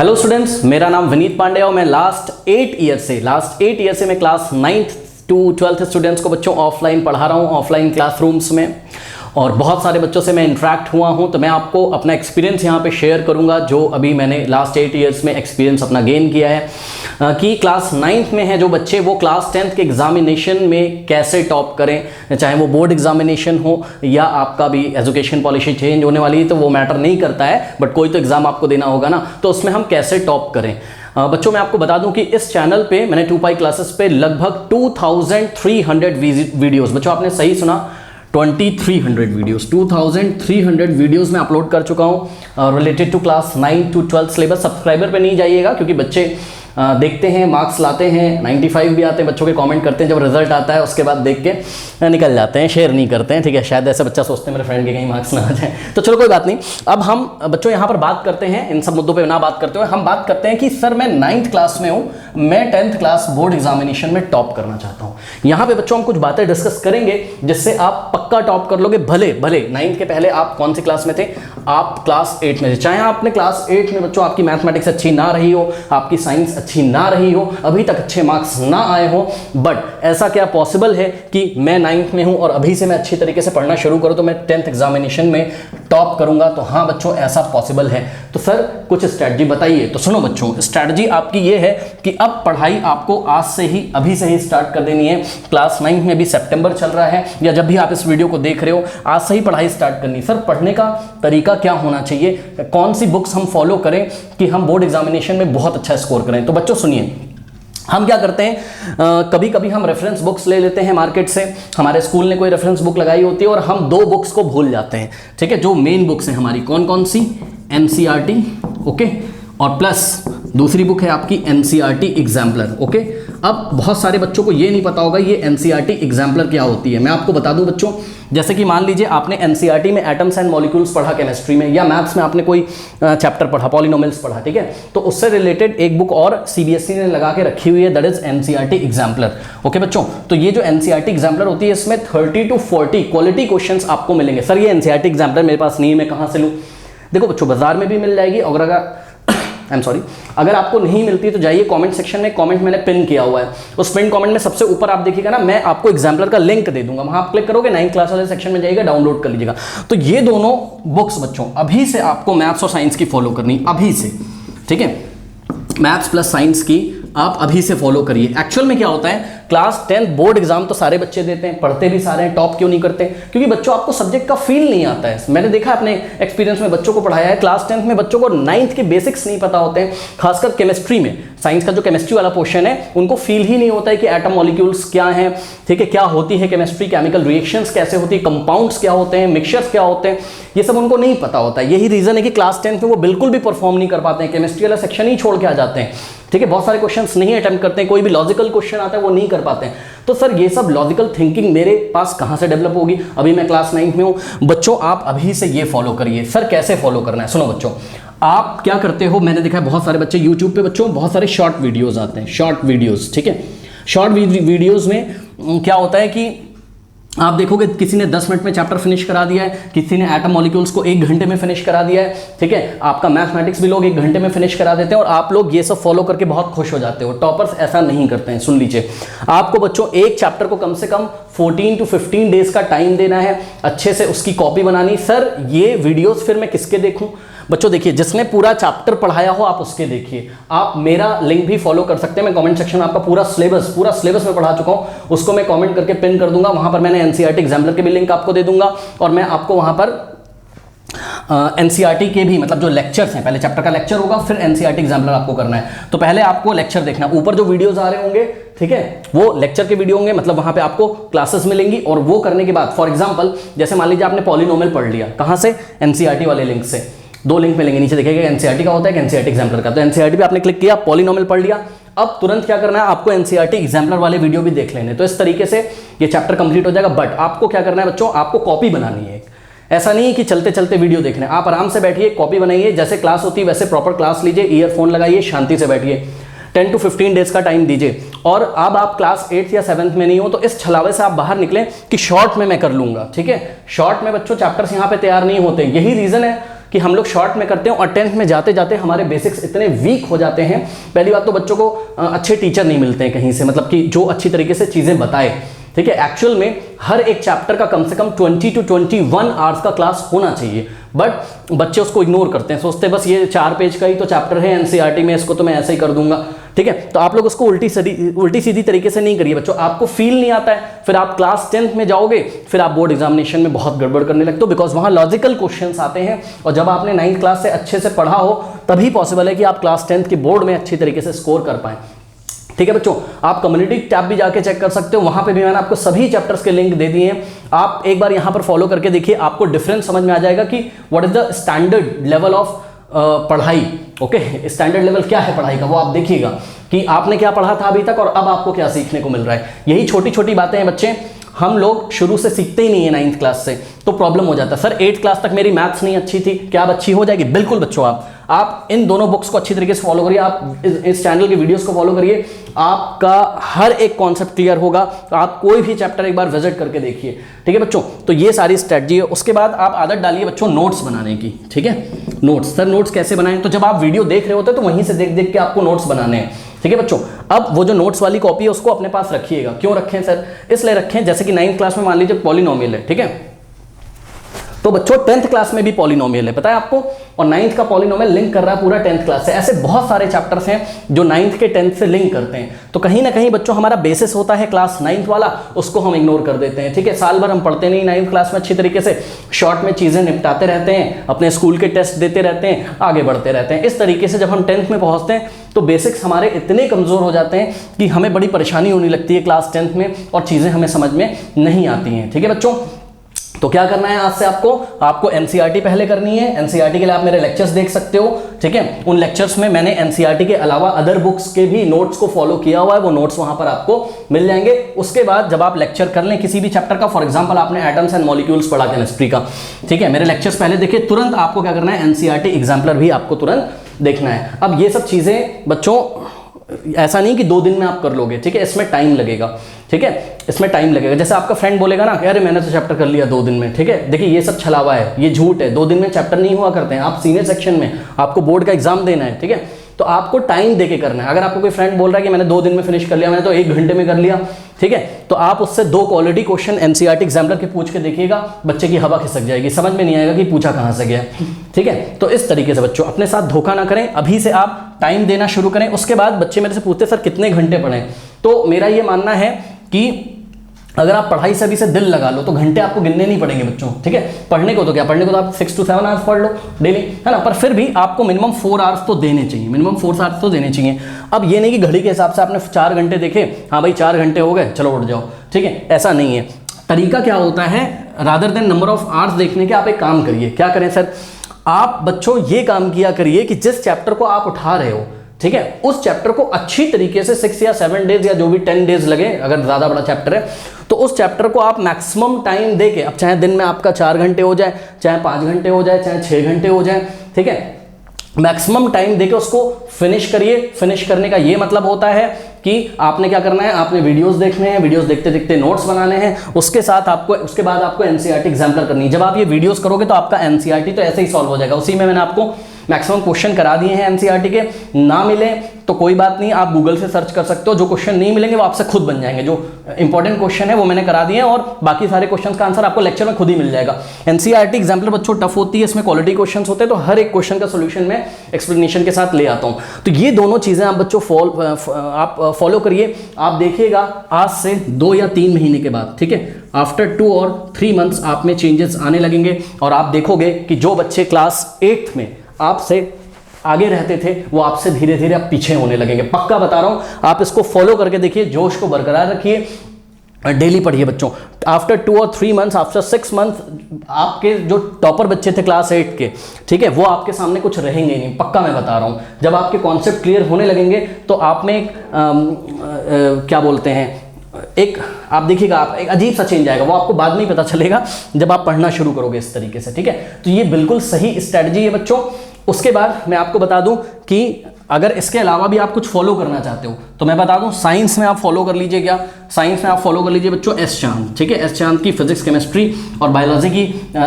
Hello students, मेरा नाम विनीत पांडे और मैं लास्ट 8 ईयर से मैं class 9th to 12th students को बच्चों ऑफलाइन पढ़ा रहा हूँ, ऑफलाइन क्लासरूम्स में। और बहुत सारे बच्चों से मैं इंटरेक्ट हुआ हूँ, तो मैं आपको अपना एक्सपीरियंस यहाँ पे शेयर करूँगा जो अभी मैंने लास्ट 8 ईयर्स में एक्सपीरियंस अपना गेन किया है कि क्लास 9th में है जो बच्चे वो क्लास 10th के एग्जामिनेशन में कैसे टॉप करें, चाहे वो बोर्ड एग्जामिनेशन हो या आपका भी एजुकेशन पॉलिसी चेंज होने वाली है तो वो मैटर नहीं करता है, बट कोई तो एग्ज़ाम आपको देना होगा ना, तो उसमें हम कैसे टॉप करें। बच्चों मैं आपको बता दूं कि इस चैनल पे मैंने 2 क्लासेस पे लगभग 2300 वीडियोस, बच्चों आपने सही सुना, 2300 वीडियोस, 2300 वीडियोस मैं अपलोड कर चुका हूं related to class 9 to 12 syllabus. Subscriber पे नहीं जाइएगा क्योंकि बच्चे देखते हैं, मार्क्स लाते हैं, 95 भी आते हैं, बच्चों के कमेंट करते हैं, जब रिजल्ट आता है उसके बाद देख के निकल जाते हैं, शेयर नहीं करते हैं। ठीक है, शायद ऐसे बच्चा सोचते हैं मेरे फ्रेंड के कहीं मार्क्स ना आ जाए, तो चलो कोई बात नहीं। अब हम बच्चों यहाँ पर बात करते हैं, इन सब मुद्दों पे ना बात करते हुए हम बात करते हैं कि सर मैं 9th क्लास में हूँ, मैं 10th क्लास बोर्ड एग्जामिनेशन में टॉप करना चाहता हूँ। यहाँ पे बच्चों हम कुछ बातें डिस्कस करेंगे जिससे आप पक्का टॉप कर लोगे। भले 9th के पहले आप कौन सी क्लास में थे, आप क्लास 8 में थे, चाहे आपने क्लास 8 में बच्चों आपकी मैथमेटिक्स अच्छी ना रही हो, आपकी साइंस अच्छी ना रही हो, अभी तक अच्छे मार्क्स ना आए हो, बट ऐसा क्या पॉसिबल है कि मैं 9th में हूं और अभी से मैं अच्छी तरीके से पढ़ना शुरू करूं तो मैं 10th एग्जामिनेशन में टॉप करूंगा? तो हाँ बच्चों, ऐसा पॉसिबल है। तो सर कुछ स्ट्रैटेजी बताइए। तो सुनो बच्चों, स्ट्रैटेजी आपकी ये है कि अब पढ़ाई आपको आज से ही, अभी से ही स्टार्ट कर देनी है। क्लास 9 में अभी सितंबर चल रहा है, या जब भी आप इस वीडियो को देख रहे हो, आज से ही पढ़ाई स्टार्ट करनी। सर पढ़ने का तरीका क्या होना चाहिए, कौन सी बुक्स हम फॉलो करें कि हम बोर्ड एग्जामिनेशन में बहुत अच्छा स्कोर करें? तो बच्चों सुनिए, हम क्या करते हैं, कभी कभी हम रेफरेंस बुक्स ले लेते हैं मार्केट से, हमारे स्कूल ने कोई रेफरेंस बुक लगाई होती है और हम 2 बुक्स को भूल जाते हैं। ठीक है, जो मेन बुक्स हैं हमारी, कौन कौन सी? NCERT, ओके, और प्लस दूसरी बुक है आपकी NCERT एग्जाम्पलर, ओके। अब बहुत सारे बच्चों को ये नहीं पता होगा ये NCERT एग्जाम्पलर क्या होती है। मैं आपको बता दूं बच्चों, जैसे कि मान लीजिए आपने NCERT में एटम्स एंड मॉलिक्यूल्स पढ़ा केमिस्ट्री में, या मैथ्स में आपने कोई चैप्टर पढ़ा, पॉलिनोमियल्स पढ़ा, ठीक है, तो उससे रिलेटेड एक बुक और CBSE ने लगा के रखी हुई है, that is NCERT exemplar. Okay बच्चों, तो ये जो NCERT एग्जाम्पलर होती है इसमें 30 to 40 क्वालिटी क्वेश्चंस आपको मिलेंगे। सर ये NCERT एग्जाम्पलर मेरे पास नहीं है, मैं कहाँ से लूँ? देखो बच्चों, बाजार में भी मिल जाएगी, अगर आपको नहीं मिलती है तो जाइए कमेंट सेक्शन में, कमेंट मैंने पिन किया हुआ है, उस पिन कमेंट में सबसे ऊपर आप देखिएगा ना, मैं आपको एग्जाम्पलर का लिंक दे दूंगा, वहां आप क्लिक करोगे 9th क्लास वाले सेक्शन में जाइएगा, डाउनलोड कर लीजिएगा। तो ये दोनों बुक्स बच्चों अभी से आपको मैथ्स और साइंस की फॉलो करनी, अभी से, ठीक है, मैथ्स प्लस साइंस की आप अभी से फॉलो करिए। एक्चुअल में क्या होता है, क्लास 10 बोर्ड एग्जाम तो सारे बच्चे देते हैं, पढ़ते भी सारे हैं, टॉप क्यों नहीं करते? क्योंकि बच्चों आपको सब्जेक्ट का फील नहीं आता है। मैंने देखा अपने एक्सपीरियंस में, बच्चों को पढ़ाया है, क्लास 10th में बच्चों को 9th के बेसिक्स नहीं पता होते हैं, खासकर केमिस्ट्री में। साइंस का जो केमिस्ट्री वाला पोर्शन है उनको फील ही नहीं होता है कि एटम मॉलिक्यूल्स क्या हैं, ठीक है, क्या होती है केमिस्ट्री, केमिकल रिएक्शंस कैसे होती है, कंपाउंड्स क्या होते हैं, मिक्सचर्स क्या होते हैं, ये सब उनको नहीं पता होता है। यही रीजन है कि क्लास 10th में वो बिल्कुल भी परफॉर्म नहीं कर पाते हैं, केमिस्ट्री वाला सेक्शन ही छोड़ के आ जाते हैं। ठीक है, बहुत सारे क्वेश्चंस नहीं अटेम्प्ट करते हैं, कोई भी लॉजिकल क्वेश्चन आता है वो नहीं कर पाते हैं। तो सर ये सब लॉजिकल थिंकिंग मेरे पास कहां से डेवलप होगी? अभी मैं क्लास 9 में हूं। बच्चों आप अभी से ये फॉलो करिए। सर कैसे फॉलो करना है? सुनो बच्चों, आप क्या करते हो, मैंने देखा है बहुत सारे बच्चे यूट्यूब पे बच्चों बहुत सारे शॉर्ट वीडियोस आते हैं, शॉर्ट वीडियोस, ठीक है। शॉर्ट वीडियोस में क्या होता है कि आप देखोगे किसी ने 10 मिनट में चैप्टर फिनिश करा दिया है, किसी ने एटम मॉलिक्यूल्स को 1 घंटे में फिनिश करा दिया है, ठीक है, आपका मैथमेटिक्स भी लोग 1 घंटे में फिनिश करा देते हैं और आप लोग ये सब फॉलो करके बहुत खुश हो जाते हो। टॉपर्स ऐसा नहीं करते हैं। सुन लीजिए, आपको बच्चों एक चैप्टर को कम से कम 14 to 15 डेज का टाइम देना है, अच्छे से उसकी कॉपी बनानी। सर ये वीडियोस फिर मैं किसके देखूं? बच्चों देखिए, जिसने पूरा चैप्टर पढ़ाया हो आप उसके देखिए। आप मेरा लिंक भी फॉलो कर सकते हैं, मैं कमेंट सेक्शन में आपका पूरा सिलेबस में पढ़ा चुका हूं, उसको मैं कमेंट करके पिन कर दूंगा। वहां पर मैंने NCERT एग्जाम्पलर के भी लिंक आपको दे दूंगा और मैं आपको वहां पर NCERT के भी, मतलब जो लेक्चर्स हैं, पहले चैप्टर का लेक्चर होगा, फिर NCERT एग्जाम्पलर आपको करना है। तो पहले आपको लेक्चर देखना, ऊपर जो वीडियोस आ रहे होंगे, ठीक है, वो लेक्चर के वीडियो होंगे, मतलब वहां पे आपको क्लासेस मिलेंगी। और वो करने के बाद, फॉर एग्जांपल जैसे मान लीजिए आपने पॉलिनोमियल पढ़ लिया, कहां से? NCERT वाले लिंक से। 2 लिंक मिलेंगे, नीचे देखिएगा NCERT का होता है कि NCERT एग्जाम्पलर का। तो NCERT पे आपने क्लिक किया, पॉलिनोमियल पढ़ लिया, अब तुरंत क्या करना है, आपको NCERT एग्जाम्पलर वाले वीडियो भी देख लेने। तो इस तरीके से ये चैप्टर कंप्लीट हो जाएगा। बट आपको क्या करना है बच्चों, आपको कॉपी बनानी है। ऐसा नहीं कि चलते चलते वीडियो देखना है, आप आराम से बैठिए, कॉपी बनाइए, जैसे क्लास होती है वैसे प्रॉपर क्लास लीजिए, ईयरफोन लगाइए, शांति से बैठिए, 10 to 15 डेज का टाइम दीजिए। और अब आप क्लास 8th या 7th में नहीं हो तो इस छलावे से आप बाहर निकलें कि शॉर्ट में मैं कर लूंगा। ठीक है, शॉर्ट में बच्चों चैप्टर्स यहाँ पे तैयार नहीं होते। यही रीजन है कि हम लोग शॉर्ट में करते हैं और 10th में जाते जाते हमारे बेसिक्स इतने वीक हो जाते हैं। पहली बात तो बच्चों को अच्छे टीचर नहीं मिलते हैं कहीं से, मतलब कि जो अच्छी तरीके से चीज़ें बताए, ठीक है। एक्चुअल में हर एक चैप्टर का कम से कम 20 to 21 आवर्स का क्लास होना चाहिए, बट बच्चे उसको इग्नोर करते हैं, सोचते हैं बस ये 4 पेज का ही तो चैप्टर है एनसीईआरटी में, इसको तो मैं ऐसे ही कर दूंगा, ठीक है। तो आप लोग उसको उल्टी सीधी तरीके से नहीं करिए बच्चों, आपको फील नहीं आता है, फिर आप क्लास 10th में जाओगे, फिर आप बोर्ड एग्जामिनेशन में बहुत गड़बड़ करने लगते हो, बिकॉज वहाँ लॉजिकल क्वेश्चंस आते हैं, और जब आपने 9th क्लास से अच्छे से पढ़ा हो तभी पॉसिबल है कि आप क्लास 10th के बोर्ड में अच्छी तरीके से स्कोर कर पाएं, ठीक है बच्चों। आप कम्युनिटी टैब भी जाके चेक कर सकते हो, वहां पे भी मैंने आपको सभी चैप्टर्स के लिंक दे दिए हैं, आप एक बार यहां पर फॉलो करके देखिए, आपको डिफरेंस समझ में आ जाएगा कि what is the standard level of पढ़ाई। ओके, स्टैंडर्ड लेवल क्या है पढ़ाई का, वो आप देखिएगा कि आपने क्या पढ़ा था अभी तक और अब आपको क्या सीखने को मिल रहा है। यही छोटी छोटी बातें हैं बच्चे, हम लोग शुरू से सीखते ही नहीं है 9th क्लास से, तो प्रॉब्लम हो जाता है। सर 8th क्लास तक मेरी मैथ्स नहीं अच्छी थी, क्या अब अच्छी हो जाएगी? बिल्कुल बच्चों, आप इन दोनों बुक्स को अच्छी तरीके से फॉलो करिए, आप इस चैनल के वीडियोस को फॉलो करिए, आपका हर एक कॉन्सेप्ट क्लियर होगा। तो आप कोई भी चैप्टर एक बार विजिट करके देखिए, ठीक है बच्चों। तो ये सारी स्ट्रेटजी है। उसके बाद आप आदत डालिए बच्चों नोट्स बनाने की, ठीक है। नोट्स, सर नोट्स कैसे बनाएं? तो जब आप वीडियो देख रहे होते हैं तो वहीं से देख देख के आपको नोट्स बनाने हैं, ठीक है बच्चों। अब वो जो नोट्स वाली कॉपी है उसको अपने पास रखिएगा। क्यों रखें सर? इसलिए रखें जैसे कि 9th क्लास में मान लीजिए पॉलिनोमियल है, ठीक है, तो बच्चों 10th क्लास में भी पॉलिनोमियल है, पता है आपको, और 9th का पॉलिनोमियल लिंक कर रहा है पूरा 10th क्लास से। ऐसे बहुत सारे चैप्टर्स हैं जो 9th के 10th से लिंक करते हैं। तो कहीं ना कहीं बच्चों हमारा बेसिस होता है क्लास 9th वाला, उसको हम इग्नोर कर देते हैं, ठीक है। साल भर हम पढ़ते नहीं 9th क्लास में अच्छी तरीके से, शॉर्ट में चीजें निपटाते रहते हैं, अपने स्कूल के टेस्ट देते रहते हैं, आगे बढ़ते रहते हैं। इस तरीके से जब हम 10th में पहुंचते हैं तो बेसिक्स हमारे इतने कमजोर हो जाते हैं कि हमें बड़ी परेशानी होने लगती है क्लास 10th में, और चीजें हमें समझ में नहीं आती हैं, ठीक है बच्चों। तो क्या करना है आज से आपको एनसीईआरटी पहले करनी है। एनसीईआरटी के लिए आप मेरे लेक्चर्स देख सकते हो, ठीक है। उन लेक्चर्स में मैंने एनसीईआरटी के अलावा अदर बुक्स के भी नोट्स को फॉलो किया हुआ है, वो नोट्स वहां पर आपको मिल जाएंगे। उसके बाद जब आप लेक्चर कर लें किसी भी चैप्टर का, फॉर एग्जांपल आपने एटम्स एंड मॉलिक्यूल्स पढ़ा केमिस्ट्री का, ठीक है, मेरे लेक्चर्स पहले देखिए, तुरंत आपको क्या करना है, एनसीईआरटी एग्जाम्पलर भी आपको तुरंत देखना है। अब ये सब चीजें बच्चों ऐसा नहीं कि 2 दिन में आप कर लोगे, ठीक है, इसमें टाइम लगेगा, ठीक है, इसमें टाइम लगेगा। जैसे आपका फ्रेंड बोलेगा ना, अरे मैंने तो चैप्टर कर लिया 2 दिन में, ठीक है, देखिए ये सब छलावा है, ये झूठ है, 2 दिन में चैप्टर नहीं हुआ करते हैं। आप सीनियर सेक्शन में, आपको बोर्ड का एग्जाम देना है, ठीक है, तो आपको टाइम देके करना है। अगर आपको कोई फ्रेंड बोल रहा है कि मैंने 2 दिन में फिनिश कर लिया, मैंने तो 1 घंटे में कर लिया, ठीक है, तो आप उससे 2 क्वालिटी क्वेश्चन एनसीईआरटी एग्जाम्पलर के पूछ के देखिएगा, बच्चे की हवा खिसक जाएगी, समझ में नहीं आएगा कि पूछा कहां से गया, ठीक है। तो इस तरीके से बच्चों अपने साथ धोखा ना करें, अभी से आप टाइम देना शुरू करें। उसके बाद बच्चे मेरे से पूछते सर कितने घंटे पढ़ें, तो मेरा ये मानना है कि अगर आप पढ़ाई से अभी से दिल लगा लो तो घंटे आपको गिनने नहीं पड़ेंगे बच्चों, ठीक है। पढ़ने को तो क्या, पढ़ने को तो आप 6 to 7 आवर्स पढ़ लो डेली, है ना, पर फिर भी आपको मिनिमम 4 आवर्स तो देने चाहिए, मिनिमम 4 आवर्स तो देने चाहिए। अब ये नहीं कि घड़ी के हिसाब से आपने 4 घंटे देखे, हाँ भाई 4 घंटे हो गए चलो उठ जाओ, ठीक है, ऐसा नहीं है। तरीका क्या होता है, rather than number of hours देखने के, आप एक काम करिए। क्या करें सर? आप बच्चों ये काम किया करिए कि जिस चैप्टर को आप उठा रहे हो, ठीक है, उस चैप्टर को अच्छी तरीके से 6 या 7 डेज या जो भी 10 डेज लगे, अगर ज्यादा बड़ा चैप्टर है तो उस चैप्टर को आप मैक्सिमम टाइम देके, अब चाहे दिन में आपका 4 घंटे हो जाए, चाहे 5 घंटे हो जाए, चाहे 6 घंटे हो जाए, ठीक है, मैक्सिमम टाइम देके उसको फिनिश करिए। फिनिश करने का ये मतलब होता है कि आपने क्या करना है, आपने वीडियोस देखने हैं, वीडियोस देखते देखते नोट्स बनाने हैं, उसके साथ आपको, उसके बाद आपको एनसीईआरटी एग्जाम्पलर करनी है। जब आप ये वीडियोस करोगे तो आपका एनसीईआरटी तो ऐसे ही सॉल्व हो जाएगा। उसी में मैंने आपको मैक्सिमम क्वेश्चन करा दिए हैं एनसीईआरटी के, ना मिले तो कोई बात नहीं, आप गूगल से सर्च कर सकते हो, जो क्वेश्चन नहीं मिलेंगे वो आपसे खुद बन जाएंगे। जो इंपॉर्टेंट क्वेश्चन है वो मैंने करा दिए हैं और बाकी सारे क्वेश्चन का आंसर आपको लेक्चर में खुद ही मिल जाएगा। एनसीईआरटी एग्जाम्पलर बच्चों टफ होती है, इसमें क्वालिटी क्वेश्चन होते हैं, तो हर एक क्वेश्चन का सोल्यूशन मैं एक्सप्लेनेशन के साथ ले आता हूं। तो ये दोनों चीजें आप बच्चों आप फॉलो करिए। आप देखिएगा आज से 2 या 3 महीने के बाद, ठीक है, आफ्टर 2 और 3 मंथ्स आप में चेंजेस आने लगेंगे और आप देखोगे कि जो बच्चे क्लास 8th में आपसे आगे रहते थे वो आपसे धीरे धीरे अब पीछे होने लगेंगे। पक्का बता रहा हूं, आप इसको फॉलो करके देखिए, जोश को बरकरार रखिए, डेली पढ़िए बच्चों। आफ्टर 2 और 3 मंथ्स, आफ्टर 6 मंथ आपके जो टॉपर बच्चे थे क्लास 8 के, ठीक है, वो आपके सामने कुछ रहेंगे नहीं, पक्का मैं बता रहा हूं। जब आपके कॉन्सेप्ट क्लियर होने लगेंगे तो आप में एक क्या बोलते हैं, एक आप देखिएगा, आप एक अजीब सा चेंज आएगा, वो आपको बाद में ही पता चलेगा जब आप पढ़ना शुरू करोगे इस तरीके से, ठीक है। तो ये बिल्कुल सही स्ट्रेटजी है बच्चों। उसके बाद मैं आपको बता दूं कि अगर इसके अलावा भी आप कुछ फॉलो करना चाहते हो तो मैं बता दूं, साइंस में आप फॉलो कर लीजिए। क्या साइंस में आप फॉलो कर लीजिए बच्चों एस चांद, ठीक है। एस चांद की फिजिक्स, केमिस्ट्री और बायोलॉजी की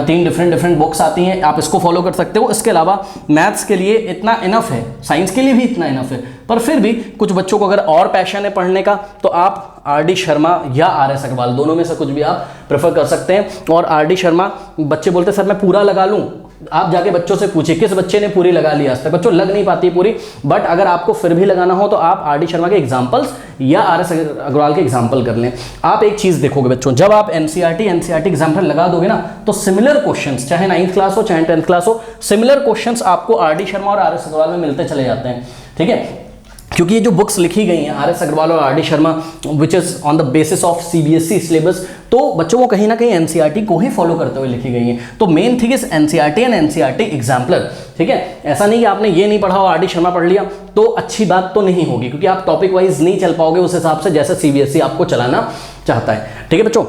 3 डिफरेंट बुक्स आती हैं, आप इसको फॉलो कर सकते हो। इसके अलावा मैथ्स के लिए इतना इनफ है, साइंस के लिए भी इतना इनफ है, पर फिर भी कुछ बच्चों को अगर और पैशन है पढ़ने का तो आप आर.डी. शर्मा या आर.एस. अग्रवाल दोनों में से कुछ भी आप प्रेफर कर सकते हैं। और आर.डी. शर्मा, बच्चे बोलते हैं सर मैं पूरा लगा लूँ, आप जाके बच्चों से पूछिए किस बच्चे ने पूरी लगा ली आज तक। बच्चों लग नहीं पाती पूरी, बट अगर आपको फिर भी लगाना हो तो आप आर.डी. शर्मा के एग्जाम्पल्स या आर.एस. अग्रवाल के एग्जाम्पल कर लें। आप एक चीज देखोगे बच्चों, जब आप एनसीईआरटी एग्जाम्पल लगा दोगे ना तो सिमिलर क्वेश्चंस, चाहे 9th क्लास हो चाहे 10th क्लास हो, सिमिलर क्वेश्चंस आपको आर.डी. शर्मा और आर.एस. अग्रवाल में मिलते चले जाते हैं, ठीक है। क्योंकि ये जो बुक्स लिखी गई हैं आर.एस. अग्रवाल और RD. Sharma, which is on the basis of CBSE syllabus, तो बच्चों को कहीं ना कहीं एनसीईआरटी को ही फॉलो करते हुए लिखी गई हैं। तो main thing is NCERT and NCERT exemplar, ठीक है। ऐसा नहीं कि आपने ये नहीं पढ़ा और आर.डी. शर्मा पढ़ लिया तो अच्छी बात तो नहीं होगी, क्योंकि आप टॉपिक वाइज नहीं चल पाओगे उस हिसाब से जैसे सीबीएसई आपको चलाना चाहता है, ठीक है बच्चों।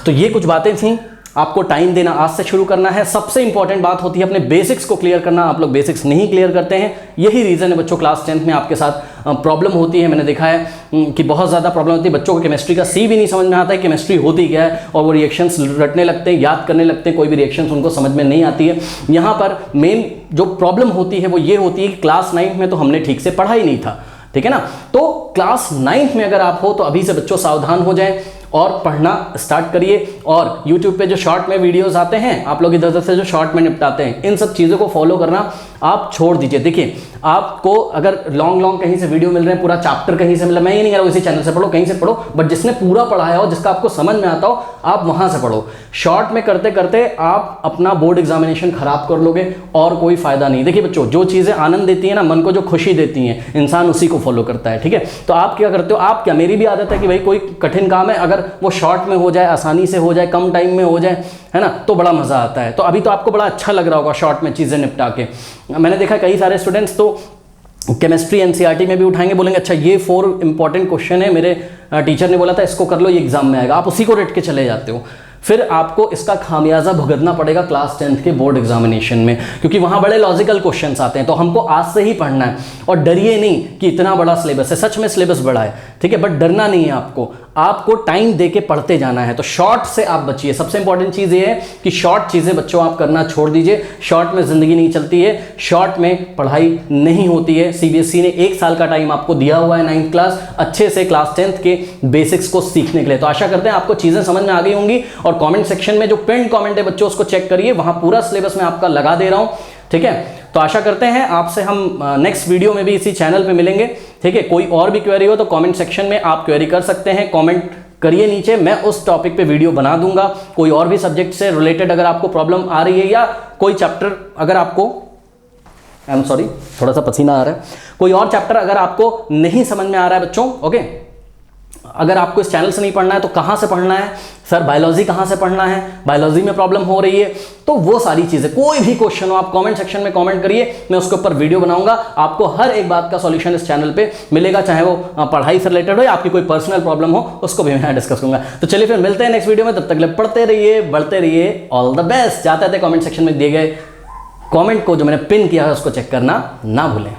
तो ये कुछ बातें थी, आपको टाइम देना आज से शुरू करना है। सबसे इंपॉर्टेंट बात होती है अपने बेसिक्स को क्लियर करना। आप लोग बेसिक्स नहीं क्लियर करते हैं, यही रीजन है बच्चों क्लास 10th में आपके साथ प्रॉब्लम होती है। मैंने देखा है कि बहुत ज़्यादा प्रॉब्लम होती है, बच्चों को केमिस्ट्री का सी भी नहीं समझ में आता है केमिस्ट्री होती क्या है, और वो रिएक्शंस रटने लगते हैं, याद करने लगते हैं, कोई भी रिएक्शंस उनको समझ में नहीं आती है। यहाँ पर मेन जो प्रॉब्लम होती है वो ये होती है कि क्लास 9th में तो हमने ठीक से पढ़ा ही नहीं था, ठीक है ना। तो क्लास 9th में अगर आप हो तो अभी से बच्चों सावधान हो जाएं और पढ़ना स्टार्ट करिए। और YouTube पे जो शॉर्ट में वीडियोस आते हैं, आप लोग इधर उधर से जो शॉर्ट में निपटाते हैं, इन सब चीज़ों को फॉलो करना आप छोड़ दीजिए। देखिए आपको अगर लॉन्ग कहीं से वीडियो मिल रहे हैं, पूरा चैप्टर कहीं से मिल रहा है, मैं ये नहीं कह रहा हूँ इसी चैनल से पढ़ो, कहीं से पढ़ो, बट जिसने पूरा पढ़ाया हो, जिसका आपको समझ में आता हो, आप वहाँ से पढ़ो। शॉर्ट में करते करते आप अपना बोर्ड एग्जामिनेशन खराब कर लोगे और कोई फायदा नहीं। देखिए बच्चों, जो चीज़ें आनंद देती है ना, मन को जो खुशी देती हैं, इंसान उसी को फॉलो करता है, ठीक है। तो आप क्या करते हो, आप क्या, मेरी भी आदत है कि भाई कोई कठिन काम है अगर वो शॉर्ट में हो जाए, आसानी से हो जाए, कम टाइम में हो जाए, है ना, तो बड़ा मजा आता है। तो अभी तो आपको बड़ा अच्छा लग रहा होगा शॉर्ट में चीजें निपटा के। मैंने देखा कई सारे स्टूडेंट्स तो केमिस्ट्री एनसीईआरटी में भी उठाएंगे, बोलेंगे अच्छा ये 4 इंपॉर्टेंट क्वेश्चन है, मेरे टीचर ने बोला था इसको कर लो, ये एग्जाम में आएगा, आप उसी को रट के चले जाते हो। फिर आपको इसका खामियाजा भुगतना पड़ेगा क्लास 10th के बोर्ड एग्जामिनेशन में, क्योंकि वहां बड़े लॉजिकल क्वेश्चंस आते हैं। तो हमको आज से ही पढ़ना है, और डरिए नहीं कि इतना बड़ा सिलेबस है, सच में सिलेबस बड़ा है, ठीक है, बट डरना नहीं है आपको टाइम दे के पढ़ते जाना है। तो शॉर्ट से आप बचिए। सबसे इंपॉर्टेंट चीज़ ये है कि शॉर्ट चीज़ें बच्चों आप करना छोड़ दीजिए। शॉर्ट में ज़िंदगी नहीं चलती है, शॉर्ट में पढ़ाई नहीं होती है। सीबीएसई ने 1 साल का टाइम आपको दिया हुआ है 9th क्लास अच्छे से क्लास 10th के बेसिक्स को सीखने के लिए। तो आशा करते हैं आपको चीज़ें समझ में आ गई होंगी। और कमेंट सेक्शन में जो पिन कमेंट है बच्चों उसको चेक करिए, वहाँ पूरा सिलेबस मैं आपका लगा दे रहा हूँ, ठीक है। तो आशा करते हैं आपसे हम नेक्स्ट वीडियो में भी इसी चैनल पे मिलेंगे, ठीक है। कोई और भी क्वेरी हो तो कमेंट सेक्शन में आप क्वेरी कर सकते हैं, कमेंट करिए नीचे, मैं उस टॉपिक पे वीडियो बना दूंगा। कोई और भी सब्जेक्ट से रिलेटेड अगर आपको प्रॉब्लम आ रही है, या कोई चैप्टर अगर आपको, आई एम सॉरी थोड़ा सा पसीना आ रहा है, कोई और चैप्टर अगर आपको नहीं समझ में आ रहा है बच्चों, ओके, अगर आपको इस चैनल से नहीं पढ़ना है तो कहाँ से पढ़ना है, सर बायोलॉजी कहाँ से पढ़ना है, बायोलॉजी में प्रॉब्लम हो रही है, तो वो सारी चीज़ें, कोई भी क्वेश्चन हो आप कमेंट सेक्शन में कमेंट करिए, मैं उसके ऊपर वीडियो बनाऊंगा। आपको हर एक बात का सॉल्यूशन इस चैनल पे मिलेगा, चाहे वो पढ़ाई से रिलेटेड हो या आपकी कोई पर्सनल प्रॉब्लम हो, उसको भी मैं डिस्कस करूंगा। तो चलिए फिर मिलते हैं नेक्स्ट वीडियो में, तब तक ले पढ़ते रहिए, बढ़ते रहिए, ऑल द बेस्ट। जाते थे कमेंट सेक्शन में दिए गए कमेंट को जो मैंने पिन किया है उसको चेक करना ना भूलें।